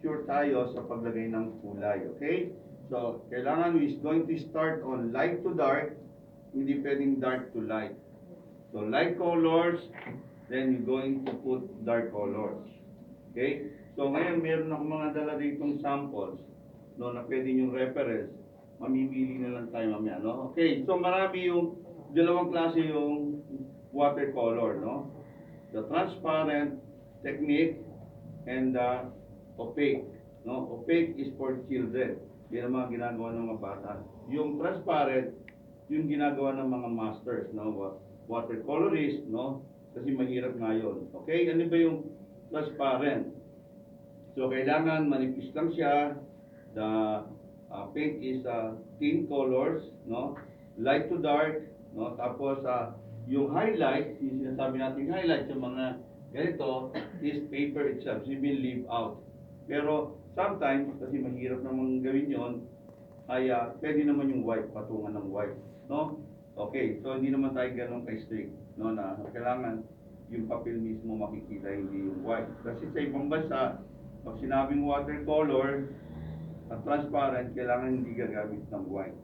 sure tayo sa paglagay ng kulay, okay? So, kailangan is going to start on light to dark, hindi pwedeng dark to light. So, light colors, then you're going to put dark colors. Okay? So, ngayon meron akong mga dala ditong samples, no, na pwede yung reference. Mamimili na lang tayo mamaya, no? Okay, so marami yung dalawang klase yung watercolor, no? The transparent technique and the opaque. No? Opaque is for children. Yan ang mga ginagawa ng mga bata. Yung transparent, yung ginagawa ng mga masters, no? Watercolorist, no? Kasi mahirap nga yun. Okay? Ano ba yung transparent? So, kailangan manipis lang siya. The paint is thin colors, no? Light to dark, no? Tapos, yung highlight, yung sinasabi natin highlight, yung mga ganito, is paper itself. So, you will leave out. Pero, sometimes, kasi mahirap namang gawin yon, ay pwede naman yung white, patungan ng white, no? Okay, so hindi naman tayo ganun ka-strict, no, na kailangan yung papel mismo makikita, hindi yung white. Kasi sa ibang bansa, pag sinabing watercolor at transparent, kailangan hindi gagamit ng white.